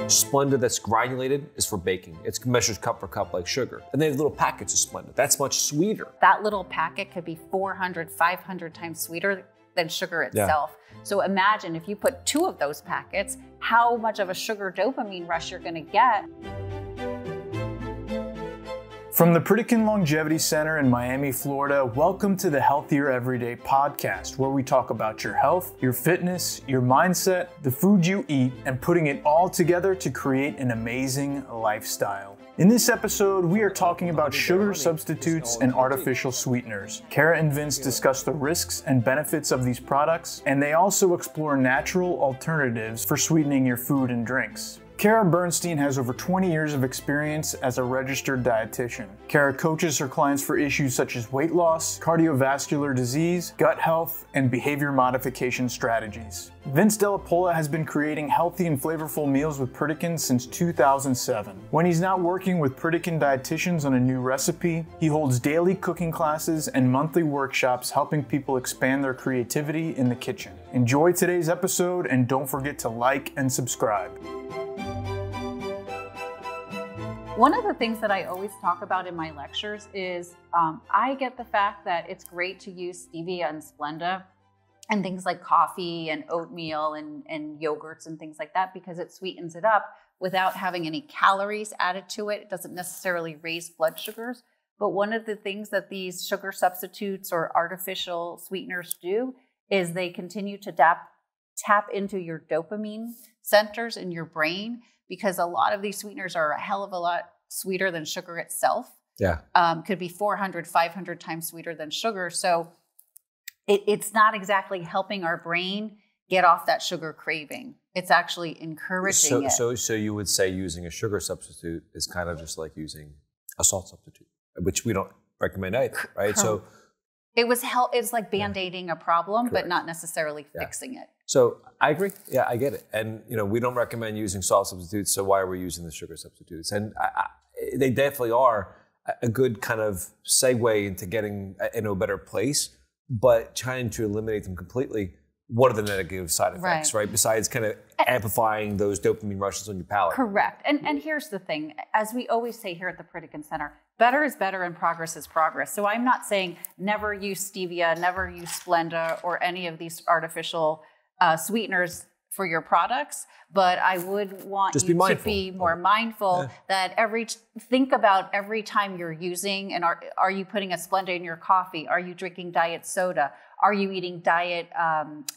Splenda that's granulated is for baking. It measures cup for cup like sugar. And they have little packets of Splenda. That's much sweeter. That little packet could be 400, 500 times sweeter than sugar itself. Yeah. So imagine if you put 2 of those packets, how much of a sugar dopamine rush you're gonna get. From the Pritikin Longevity Center in Miami, Florida, welcome to the Healthier Everyday podcast, where we talk about your health, your fitness, your mindset, the food you eat, and putting it all together to create an amazing lifestyle. In this episode, we are talking about sugar substitutes and artificial sweeteners. Kara and Vince discuss the risks and benefits of these products, and they also explore natural alternatives for sweetening your food and drinks. Kara Burnstine has over 20 years of experience as a registered dietitian. Kara coaches her clients for issues such as weight loss, cardiovascular disease, gut health, and behavior modification strategies. Vince Della Polla has been creating healthy and flavorful meals with Pritikin since 2007. When he's not working with Pritikin dietitians on a new recipe, he holds daily cooking classes and monthly workshops helping people expand their creativity in the kitchen. Enjoy today's episode and don't forget to like and subscribe. One of the things that I always talk about in my lectures is I get the fact that it's great to use stevia and Splenda and things like coffee and oatmeal and yogurts and things like that because it sweetens it up without having any calories added to it. It doesn't necessarily raise blood sugars. But one of the things that these sugar substitutes or artificial sweeteners do is they continue to tap into your dopamine centers in your brain, because a lot of these sweeteners are a hell of a lot sweeter than sugar itself. Yeah. Could be 400, 500 times sweeter than sugar. So it's not exactly helping our brain get off that sugar craving. It's actually encouraging it. So you would say using a sugar substitute is kind of just like using a salt substitute, which we don't recommend either, right? So it's like band-aiding a problem, correct, but not necessarily fixing it. So I agree. Yeah, I get it. And we don't recommend using salt substitutes. So why are we using the sugar substitutes? And they definitely are a good kind of segue into getting into a better place. But trying to eliminate them completely, what are the negative side effects, right? Besides kind of amplifying those dopamine rushes on your palate. Correct. And here's the thing. As we always say here at the Pritikin Center, better is better and progress is progress. So I'm not saying never use stevia, never use Splenda or any of these artificial sweeteners for your products, but I would want you to be more mindful that think about every time you're using, and are you putting a Splenda in your coffee? Are you drinking diet soda? Are you eating diet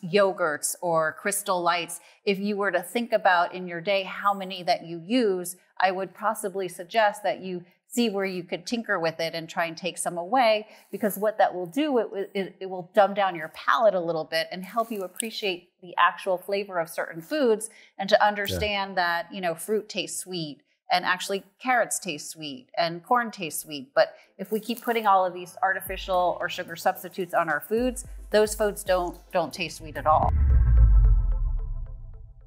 yogurts or Crystal Lights? If you were to think about in your day how many that you use, I would possibly suggest that you see where you could tinker with it and try and take some away, because what that will do, it will dumb down your palate a little bit and help you appreciate the actual flavor of certain foods, and to understand that, fruit tastes sweet and actually carrots taste sweet and corn tastes sweet. But if we keep putting all of these artificial or sugar substitutes on our foods, those foods don't taste sweet at all.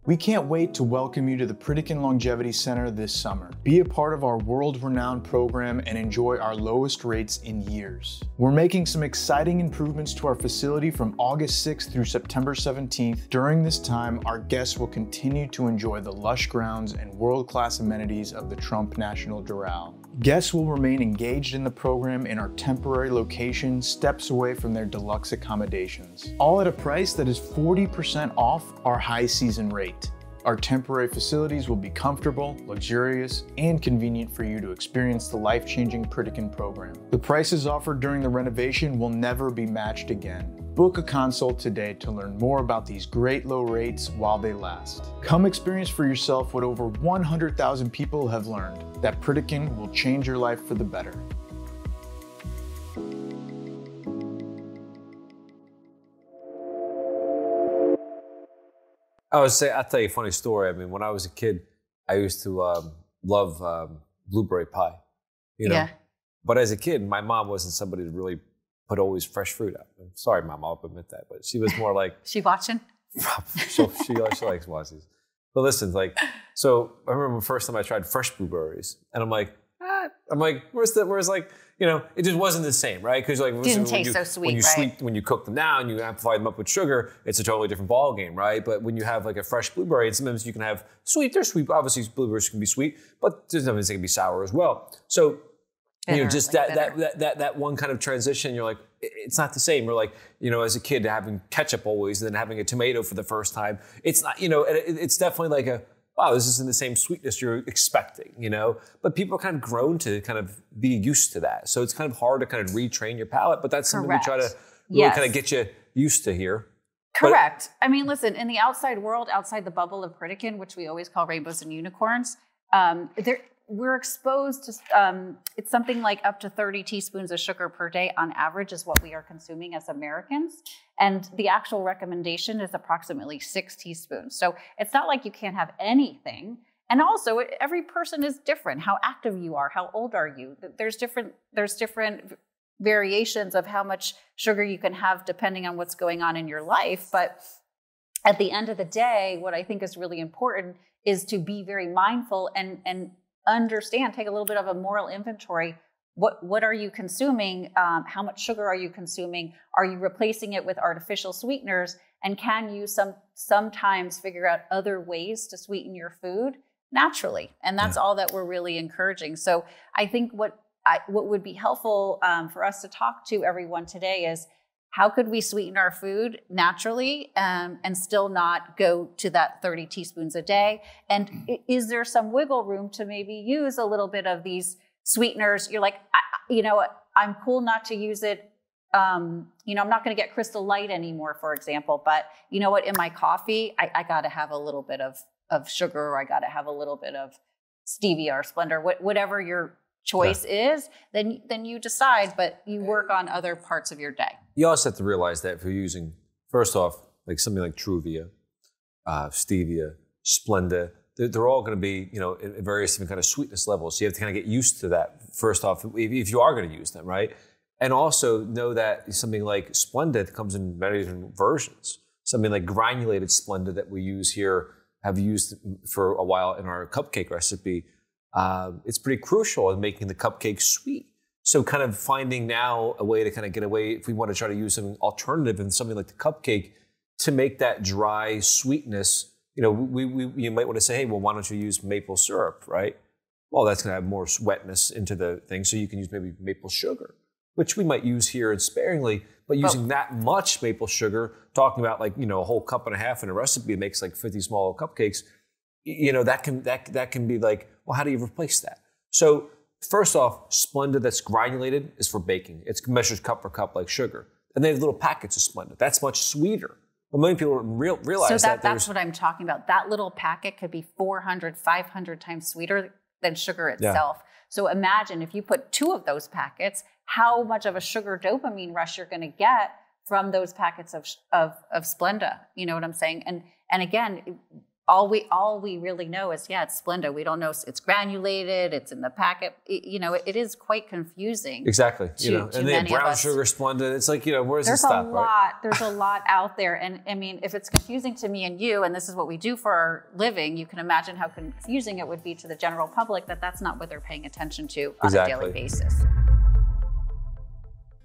We can't wait to welcome you to the Pritikin Longevity Center this summer. Be a part of our world-renowned program and enjoy our lowest rates in years. We're making some exciting improvements to our facility from August 6th through September 17th. During this time, our guests will continue to enjoy the lush grounds and world-class amenities of the Trump National Doral. Guests will remain engaged in the program in our temporary location, steps away from their deluxe accommodations. All at a price that is 40% off our high season rate. Our temporary facilities will be comfortable, luxurious, and convenient for you to experience the life-changing Pritikin program. The prices offered during the renovation will never be matched again. Book a consult today to learn more about these great low rates while they last. Come experience for yourself what over 100,000 people have learned, that Pritikin will change your life for the better. I'll tell you a funny story. I mean, when I was a kid, I used to love blueberry pie, Yeah. But as a kid, my mom wasn't somebody to really put always fresh fruit out. I'm sorry, Mom, I'll admit that. But she was more like... She watching? So she likes watching. But listen, so I remember the first time I tried fresh blueberries, and I'm like, where's it just wasn't the same, right? Because like didn't taste so sweet, when you cook them now and you amplify them up with sugar, it's a totally different ball game, right? But when you have like a fresh blueberry, and sometimes you can have sweet. They're sweet. Obviously, blueberries can be sweet, but sometimes they can be sour as well. So just that one kind of transition, you're like, it's not the same. Or like, as a kid having ketchup always, and then having a tomato for the first time. It's not, it's definitely like wow, this isn't the same sweetness you're expecting, But people are kind of grown to kind of be used to that. So it's kind of hard to kind of retrain your palate, but that's something we try to really kind of get you used to here. Correct. I mean, listen, in the outside world, outside the bubble of Pritikin, which we always call rainbows and unicorns, we're exposed to, it's something like up to 30 teaspoons of sugar per day on average is what we are consuming as Americans. And the actual recommendation is approximately 6 teaspoons. So it's not like you can't have anything. And also every person is different. How active you are, how old are you? There's different variations of how much sugar you can have depending on what's going on in your life. But at the end of the day, what I think is really important is to be very mindful and understand, take a little bit of a moral inventory. What are you consuming? How much sugar are you consuming? Are you replacing it with artificial sweeteners? And can you sometimes figure out other ways to sweeten your food naturally? And that's all that we're really encouraging. So I think what would be helpful for us to talk to everyone today is, how could we sweeten our food naturally and still not go to that 30 teaspoons a day? And is there some wiggle room to maybe use a little bit of these sweeteners? You're like, I'm cool not to use it. I'm not going to get Crystal Light anymore, for example. But you know what? In my coffee, I got to have a little bit of sugar, or I got to have a little bit of stevia or Splenda, whatever your choice is, then you decide, but you work on other parts of your day. You also have to realize that if you're using, first off, like something like Truvia, stevia, Splenda, they're all going to be, at various different kind of sweetness levels. So you have to kind of get used to that, first off, if you are going to use them, right? And also know that something like Splenda comes in many different versions. Something like granulated Splenda that we use here, have used for a while in our cupcake recipe. It's pretty crucial in making the cupcake sweet. So kind of finding now a way to kind of get away, if we want to try to use something alternative in something like the cupcake to make that dry sweetness, you might want to say, hey, well, why don't you use maple syrup, right? Well, that's going to have more wetness into the thing, so you can use maybe maple sugar, which we might use here and sparingly, but using that much maple sugar, talking about like, a whole cup and a half in a recipe, it makes like 50 small cupcakes, that can be like, well, how do you replace that? So first off, Splenda that's granulated is for baking. It's measured cup for cup like sugar. And they have little packets of Splenda. That's much sweeter. But many people realize so that's what I'm talking about. That little packet could be 400, 500 times sweeter than sugar itself. Yeah. So imagine if you put 2 of those packets, how much of a sugar dopamine rush you're going to get from those packets of Splenda. You know what I'm saying? And again, all we really know is, it's Splenda. We don't know it's granulated, it's in the packet. It is quite confusing. Exactly. And then brown sugar Splenda. It's like, where's the stop? There's a lot out there. And I mean, if it's confusing to me and you, and this is what we do for our living, you can imagine how confusing it would be to the general public that's not what they're paying attention to on a daily basis.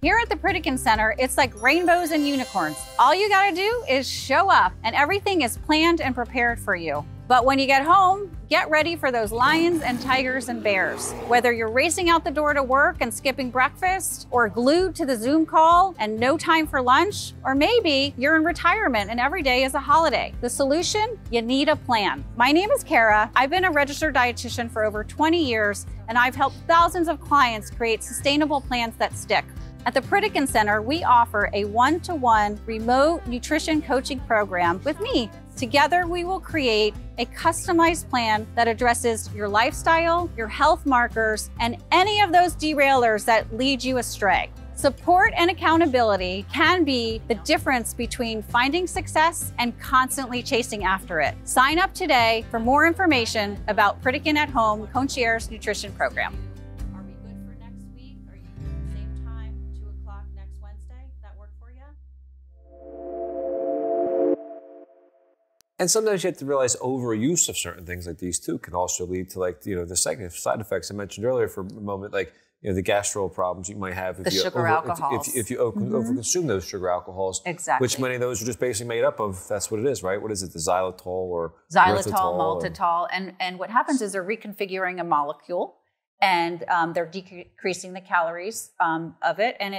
Here at the Pritikin Center, it's like rainbows and unicorns. All you gotta do is show up, and everything is planned and prepared for you. But when you get home, get ready for those lions and tigers and bears. Whether you're racing out the door to work and skipping breakfast, or glued to the Zoom call and no time for lunch, or maybe you're in retirement and every day is a holiday. The solution? You need a plan. My name is Kara. I've been a registered dietitian for over 20 years, and I've helped thousands of clients create sustainable plans that stick. At the Pritikin Center, we offer a one-to-one remote nutrition coaching program with me. Together, we will create a customized plan that addresses your lifestyle, your health markers, and any of those derailers that lead you astray. Support and accountability can be the difference between finding success and constantly chasing after it. Sign up today for more information about Pritikin at Home Concierge Nutrition Program. And sometimes you have to realize overuse of certain things like these too can also lead to like, the side effects I mentioned earlier for a moment, like the gastro problems you might have if the sugar alcohols. If you overconsume those sugar alcohols. Exactly. Which many of those are just basically made up of, that's what it is, right? What is it, the xylitol or xylitol, maltitol. And what happens is they're reconfiguring a molecule, and they're decreasing the calories of it. And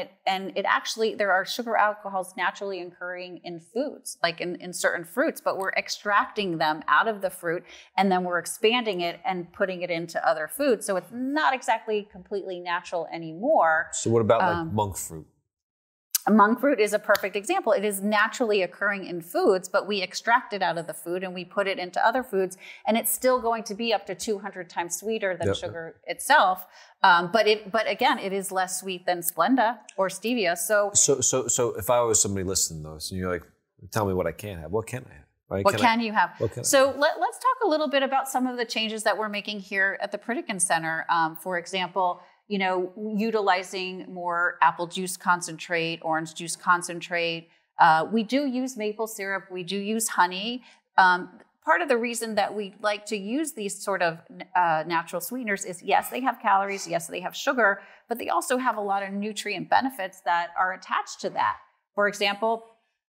it actually, there are sugar alcohols naturally occurring in foods, like in certain fruits, but we're extracting them out of the fruit, and then we're expanding it and putting it into other foods. So it's not exactly completely natural anymore. So what about like monk fruit? Monk fruit is a perfect example. It is naturally occurring in foods, but we extract it out of the food and we put it into other foods, and it's still going to be up to 200 times sweeter than sugar itself. But again, it is less sweet than Splenda or stevia. So if I was somebody listening to this and you're like, tell me what I can't have, what can I have? Right? What can you have? So let's talk a little bit about some of the changes that we're making here at the Pritikin Center. For example, utilizing more apple juice concentrate, orange juice concentrate. We do use maple syrup. We do use honey. Part of the reason that we like to use these sort of natural sweeteners is, yes, they have calories. Yes, they have sugar, but they also have a lot of nutrient benefits that are attached to that. For example,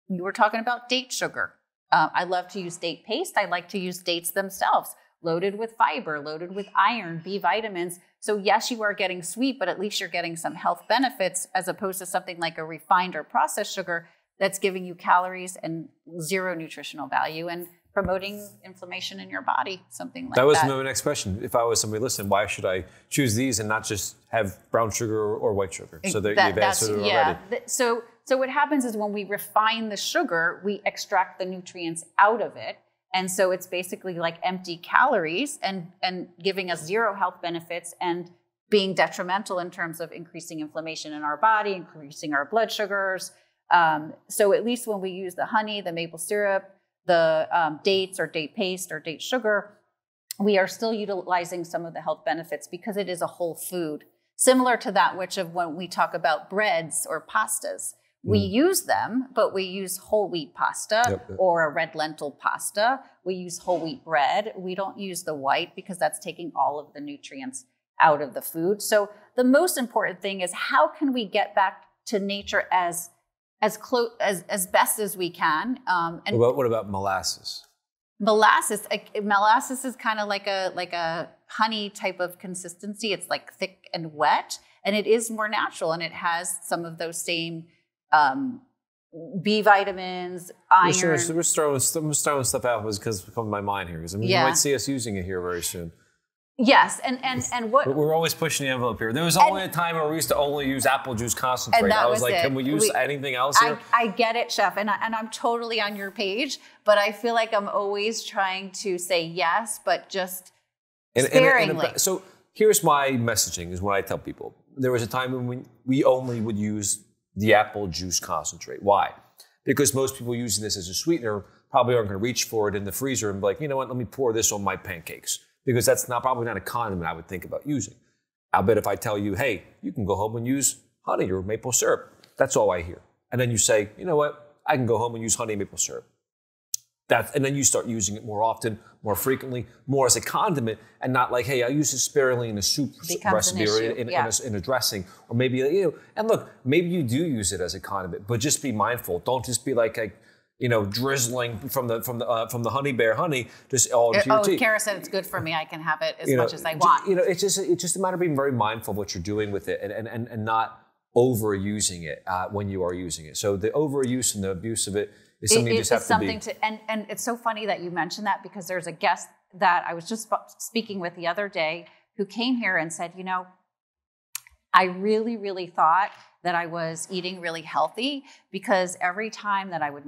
you were talking about date sugar. I love to use date paste. I like to use dates themselves, loaded with fiber, loaded with iron, B vitamins. So yes, you are getting sweet, but at least you're getting some health benefits, as opposed to something like a refined or processed sugar that's giving you calories and zero nutritional value and promoting inflammation in your body, something like that. That was my next question. If I was somebody listening, why should I choose these and not just have brown sugar or white sugar? So you've answered it already. So what happens is when we refine the sugar, we extract the nutrients out of it. And so it's basically like empty calories and giving us zero health benefits and being detrimental in terms of increasing inflammation in our body, increasing our blood sugars. So at least when we use the honey, the maple syrup, the dates or date paste or date sugar, we are still utilizing some of the health benefits because it is a whole food. Similar to that which of when we talk about breads or pastas. We use them, but we use whole wheat pasta or a red lentil pasta. We use whole wheat bread. We don't use the white because that's taking all of the nutrients out of the food. So the most important thing is, how can we get back to nature as close as best as we can? And what about molasses? Molasses is kind of like a honey type of consistency. It's like thick and wet, and it is more natural, and it has some of those same B vitamins, iron. We're throwing stuff out because it's coming to my mind here. Because you might see us using it here very soon. Yes, and what we're always pushing the envelope here. There was only a time where we used to only use apple juice concentrate. And I was like, can we use anything else here? I get it, Chef, and I'm totally on your page. But I feel like I'm always trying to say yes, but just sparingly. So here's my messaging: is what I tell people. There was a time when we only would use the apple juice concentrate. Why? Because most people using this as a sweetener probably aren't going to reach for it in the freezer and be like, you know what, let me pour this on my pancakes. Because that's probably not a condiment I would think about using. I'll bet if I tell you, hey, you can go home and use honey or maple syrup. That's all I hear. And then you say, you know what, I can go home and use honey and maple syrup. And then you start using it more often, more frequently, more as a condiment, and not like, hey, I use it sparingly in a soup recipe or in a dressing, or maybe And look, maybe you do use it as a condiment, but just be mindful. Don't just be like drizzling from the honey bear honey just all into your tea. Kara said it's good for me. I can have it as much as I want. It's just a matter of being very mindful of what you're doing with it and not overusing it when you are using it. So the overuse and the abuse of it is something you just have to be. And it's so funny that you mentioned that, because there's a guest that I was just speaking with the other day who came here and said, I really, really thought that I was eating really healthy, because every time that I would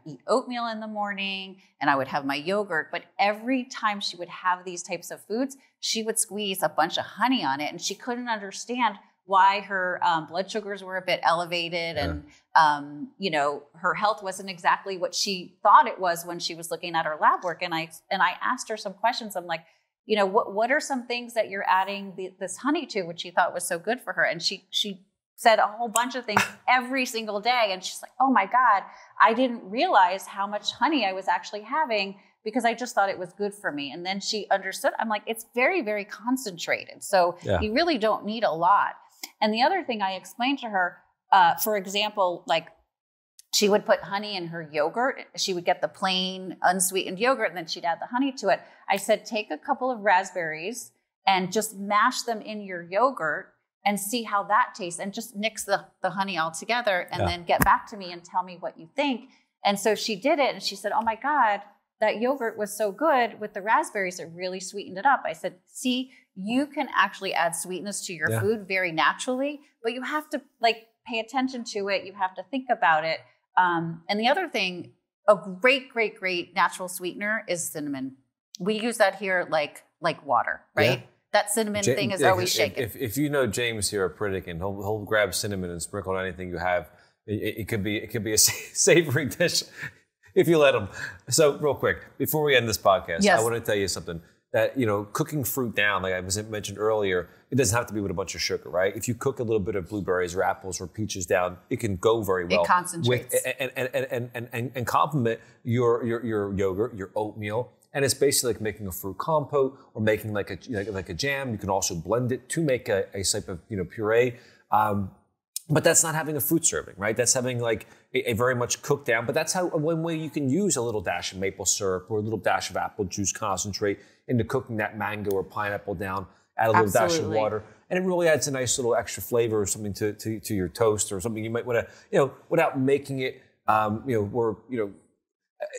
eat oatmeal in the morning and I would have my yogurt, but every time she would have these types of foods, she would squeeze a bunch of honey on it, and she couldn't understand why her blood sugars were a bit elevated, and her health wasn't exactly what she thought it was when she was looking at her lab work. And I asked her some questions. I'm like, what are some things that you're adding this honey to, which she thought was so good for her? And she said a whole bunch of things every single day. And she's like, oh my God, I didn't realize how much honey I was actually having, because I just thought it was good for me. And then she understood. I'm like, it's very, very concentrated. So you really don't need a lot. And the other thing I explained to her, for example, like she would put honey in her yogurt. She would get the plain unsweetened yogurt and then she'd add the honey to it. I said, take a couple of raspberries and just mash them in your yogurt and see how that tastes, and just mix the honey all together and then get back to me and tell me what you think. And so she did it and she said, oh my God, that yogurt was so good with the raspberries. It really sweetened it up. I said, see, you can actually add sweetness to your food very naturally, but you have to like pay attention to it. You have to think about it. And the other thing, a great natural sweetener is cinnamon. We use that here like water, right? Yeah. That cinnamon thing is always shaken. If you know James here at Pritikin, he'll grab cinnamon and sprinkle on anything you have. It could be a savory dish if you let him. So real quick, before we end this podcast, I want to tell you something. That, cooking fruit down, like I mentioned earlier, it doesn't have to be with a bunch of sugar, right? If you cook a little bit of blueberries or apples or peaches down, it can go very well. It concentrates. And complement your yogurt, your oatmeal. And it's basically like making a fruit compote or making like a jam. You can also blend it to make a type of puree. But that's not having a fruit serving, right? That's having like a very much cooked down. But that's one way you can use a little dash of maple syrup or a little dash of apple juice concentrate into cooking that mango or pineapple down. Add a little dash of water, and it really adds a nice little extra flavor or something to your toast or something you might want to, without making it,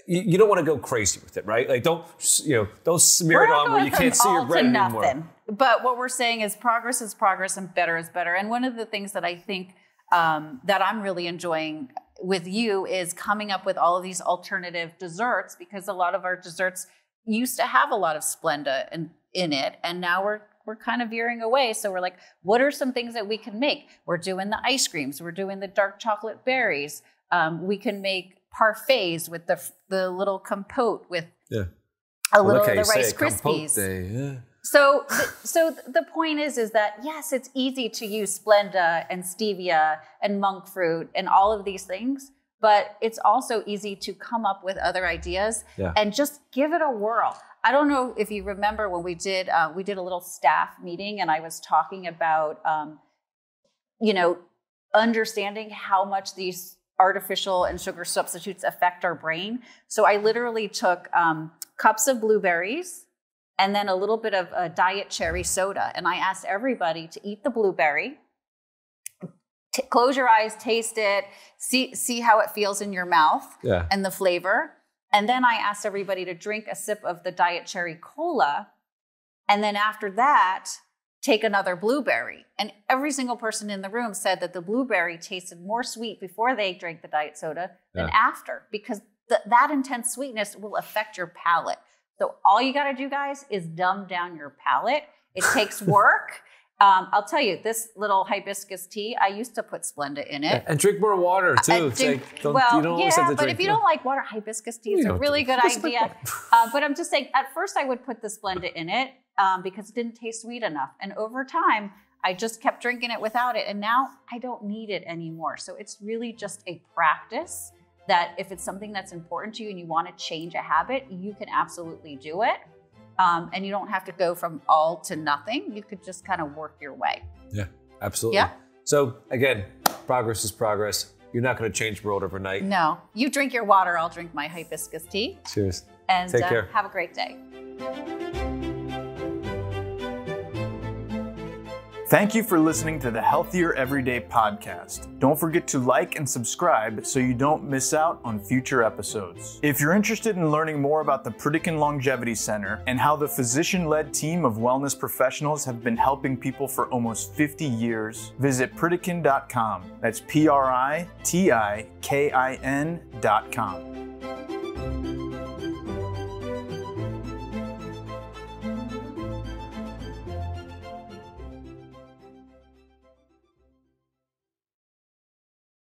you don't want to go crazy with it, right? Like don't smear it on where you can't see your bread anymore. But what we're saying is progress and better is better. And one of the things that I think that I'm really enjoying with you is coming up with all of these alternative desserts, because a lot of our desserts used to have a lot of Splenda in it, and now we're kind of veering away. So we're like, what are some things that we can make? We're doing the ice creams. We're doing the dark chocolate berries. We can make parfaits with the little compote with a little of the Rice Krispies. So the point is that, yes, it's easy to use Splenda and stevia and monk fruit and all of these things, but it's also easy to come up with other ideas and just give it a whirl. I don't know if you remember when we did a little staff meeting, and I was talking about, understanding how much these artificial and sugar substitutes affect our brain. So I literally took cups of blueberries and then a little bit of a diet cherry soda. And I asked everybody to eat the blueberry, close your eyes, taste it, see how it feels in your mouth and the flavor. And then I asked everybody to drink a sip of the diet cherry cola. And then after that, take another blueberry. And every single person in the room said that the blueberry tasted more sweet before they drank the diet soda than after, because that intense sweetness will affect your palate. So all you got to do, guys, is dumb down your palate. It takes work. I'll tell you, this little hibiscus tea, I used to put Splenda in it. And drink more water, too. But if you don't like water, hibiscus tea is a really good idea. But I'm just saying, at first I would put the Splenda in it because it didn't taste sweet enough. And over time, I just kept drinking it without it. And now I don't need it anymore. So it's really just a practice that if it's something that's important to you and you want to change a habit, you can absolutely do it. And you don't have to go from all to nothing. You could just kind of work your way. Yeah, absolutely. Yeah. So again, progress is progress. You're not going to change the world overnight. No. You drink your water, I'll drink my hibiscus tea. Cheers. And take care. Have a great day. Thank you for listening to the Healthier Everyday podcast. Don't forget to like and subscribe so you don't miss out on future episodes. If you're interested in learning more about the Pritikin Longevity Center and how the physician-led team of wellness professionals have been helping people for almost 50 years, visit Pritikin.com. That's Pritikin.com.